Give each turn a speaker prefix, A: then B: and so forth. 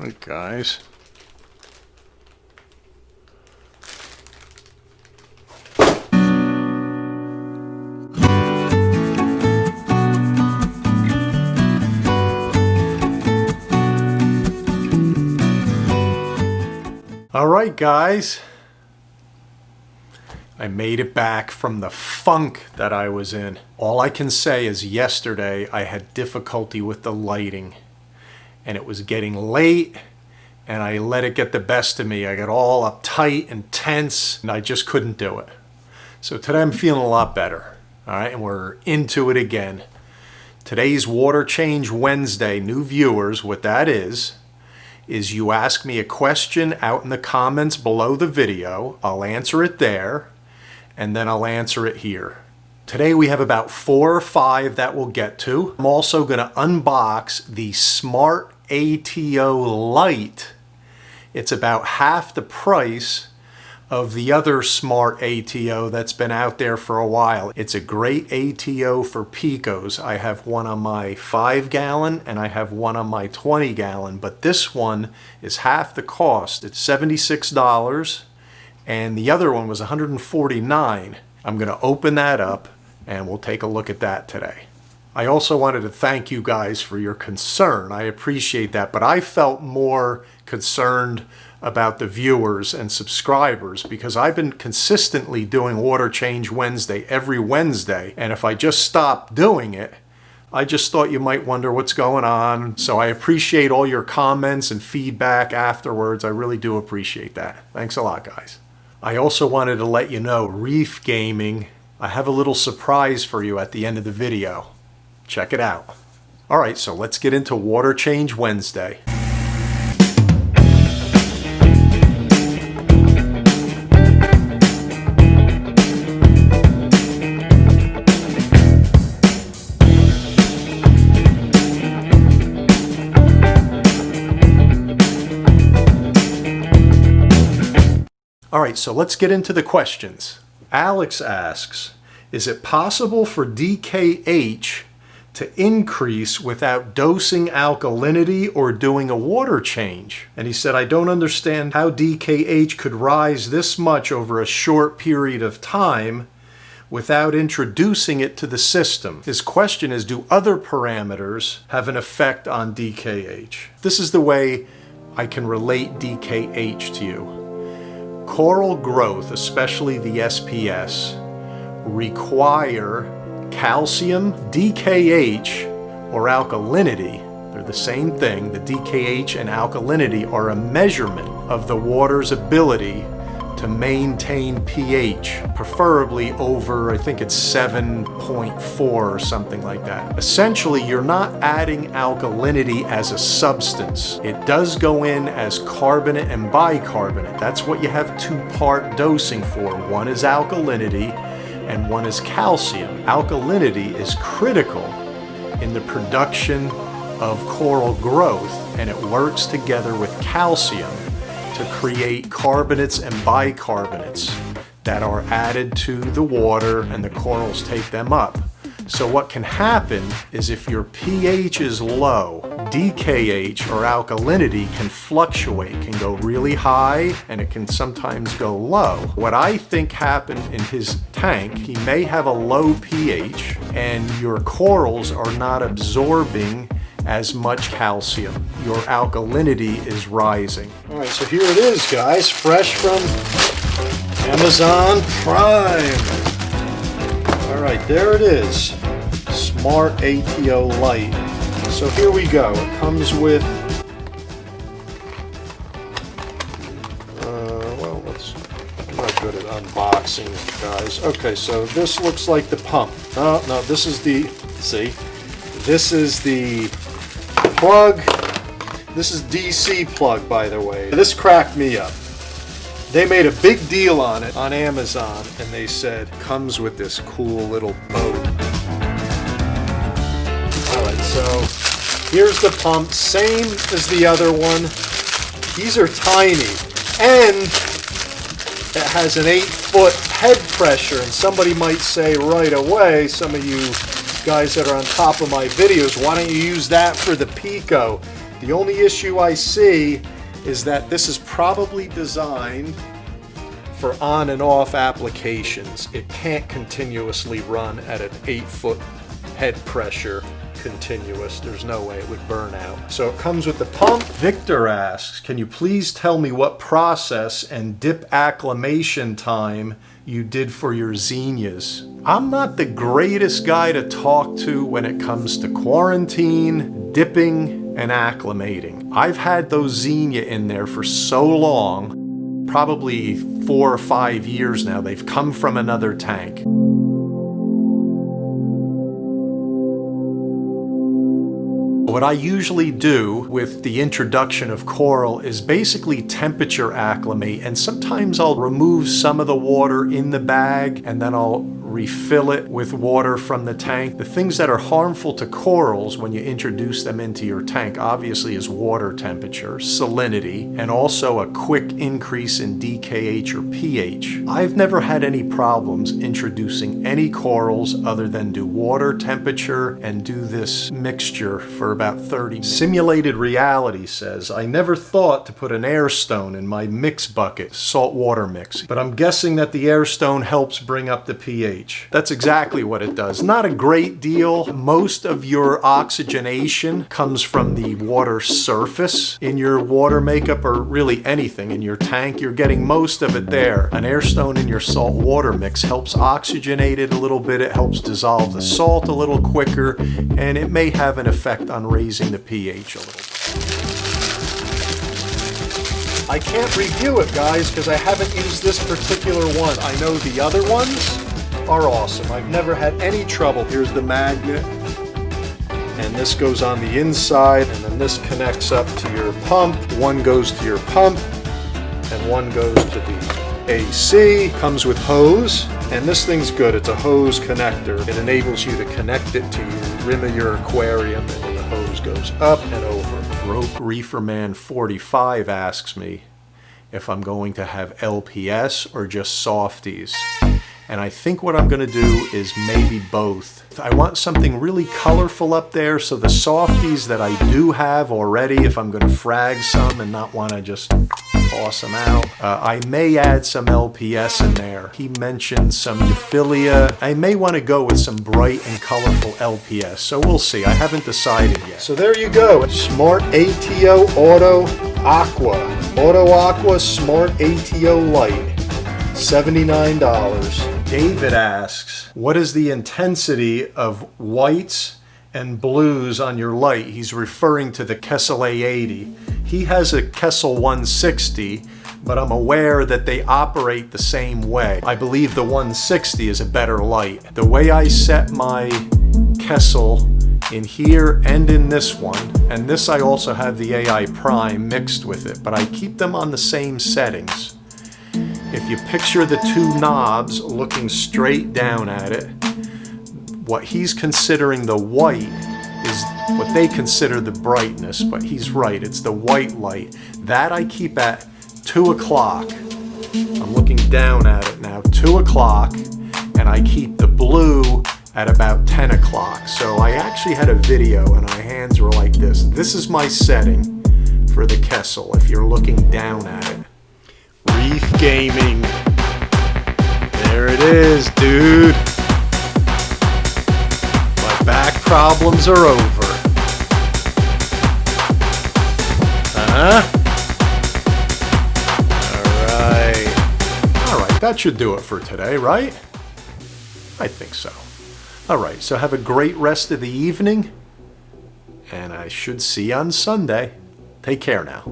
A: Alright guys. Alright guys. I made it back from the funk that I was in. All I can say is yesterday I had difficulty with the lighting. And it was getting late and I let it get the best of me. I got all uptight and tense and I just couldn't do it. So today I'm feeling a lot better. Alright, and we're into it again. Today's Water Change Wednesday. New viewers, what that is you ask me a question out in the comments below the video. I'll answer it there. And then I'll answer it here. Today we have about 4 or 5 that we'll get to. I'm also going to unbox the Smart ATO Lite. It's about half the price of the other Smart ATO that's been out there for a while. It's a great ATO for picos. I have one on my 5-gallon and I have one on my 20-gallon, but this one is half the cost. It's $76. And the other one was $149. I'm going to open that up and we'll take a look at that today. I also wanted to thank you guys for your concern. I appreciate that, but I felt more concerned about the viewers and subscribers because I've been consistently doing Water Change Wednesday every Wednesday, and if I just stopped doing it, I just thought you might wonder what's going on. So I appreciate all your comments and feedback afterwards. I really do appreciate that. Thanks a lot, guys. I also wanted to let you know, Reef Gaming, I have a little surprise for you at the end of the video. Check it out. All right, so let's get into Water Change Wednesday. All right, so let's get into the questions. Alex asks, is it possible for DKH to increase without dosing alkalinity or doing a water change? And he said, I don't understand how DKH could rise this much over a short period of time without introducing it to the system. His question is, do other parameters have an effect on DKH? This is the way I can relate DKH to you. Coral growth, especially the SPS, require calcium, DKH, or alkalinity. They're the same thing. The DKH and alkalinity are a measurement of the water's ability to maintain pH, preferably over, I think it's 7.4 or something like that. Essentially, you're not adding alkalinity as a substance. It does go in as carbonate and bicarbonate. That's what you have 2-part dosing for. One is alkalinity and one is calcium. Alkalinity is critical in the production of coral growth, and it works together with calcium to create carbonates and bicarbonates that are added to the water and the corals take them up. So what can happen is if your pH is low, DKH or alkalinity can fluctuate, can go really high and it can sometimes go low. What I think happened in his tank, he may have a low pH and your corals are not absorbing as much calcium. Your alkalinity is rising. All right, so here it is, guys, fresh from Amazon Prime. All right, there it is, Smart ATO Lite. So here we go. It comes with, I'm not good at unboxing, guys. Okay, so this looks like the pump. No, this is the, see, this is the plug. This is DC plug, by the way. This cracked me up. They made a big deal on it on Amazon, and they said comes with this cool little boat. All right, so here's the pump, same as the other one. These are tiny, and it has an 8-foot head pressure, and somebody might say right away, some of you guys that are on top of my videos, why don't you use that for the Pico? The only issue I see is that this is probably designed for on and off applications. It can't continuously run at an 8-foot head pressure continuous. There's no way it would burn out. So it comes with the pump. Victor asks, can you please tell me what process and dip acclimation time you did for your zinnias? I'm not the greatest guy to talk to when it comes to quarantine, dipping, and acclimating. I've had those zinnia in there for so long, probably 4 or 5 years now. They've come from another tank. What I usually do with the introduction of coral is basically temperature acclimate, and sometimes I'll remove some of the water in the bag and then I'll refill it with water from the tank. The things that are harmful to corals when you introduce them into your tank obviously is water temperature, salinity, and also a quick increase in DKH or pH. I've never had any problems introducing any corals other than do water temperature and do this mixture for about 30 minutes. Simulated Reality says, I never thought to put an air stone in my mix bucket, salt water mix, but I'm guessing that the air stone helps bring up the pH. That's exactly what it does. Not a great deal. Most of your oxygenation comes from the water surface in your water makeup, or really anything in your tank. You're getting most of it there. An air stone in your salt water mix helps oxygenate it a little bit. It helps dissolve the salt a little quicker, and it may have an effect on raising the pH a little bit. I can't review it, guys, because I haven't used this particular one. I know the other ones are awesome. I've never had any trouble. Here's the magnet, and this goes on the inside, and then this connects up to your pump. One goes to your pump, and one goes to the AC. Comes with hose, and this thing's good. It's a hose connector. It enables you to connect it to the rim of your aquarium, and then the hose goes up and over. Broke Reefer Man 45 asks me if I'm going to have LPS or just softies. And I think what I'm going to do is maybe both. I want something really colorful up there, so the softies that I do have already, if I'm going to frag some and not want to just toss them out, I may add some LPS in there. He mentioned some Defilia. I may want to go with some bright and colorful LPS, so we'll see. I haven't decided yet. So there you go. Smart ATO AutoAqua Smart ATO Lite. $79. David asks, what is the intensity of whites and blues on your light? He's referring to the Kessel A80. He has a Kessel 160, but I'm aware that they operate the same way. I believe the 160 is a better light. The way I set my Kessel in here and in this one, and this I also have the AI Prime mixed with it, but I keep them on the same settings. If you picture the two knobs looking straight down at it, what he's considering the white is what they consider the brightness, but he's right, it's the white light. That I keep at 2 o'clock. I'm looking down at it now, 2 o'clock, and I keep the blue at about 10 o'clock. So I actually had a video and my hands were like this. This is my setting for the Kessel if you're looking down at it. Reef Gaming. There it is, dude. My back problems are over. All right, that should do it for today, right? I think so. All right, so have a great rest of the evening, and I should see you on Sunday. Take care now.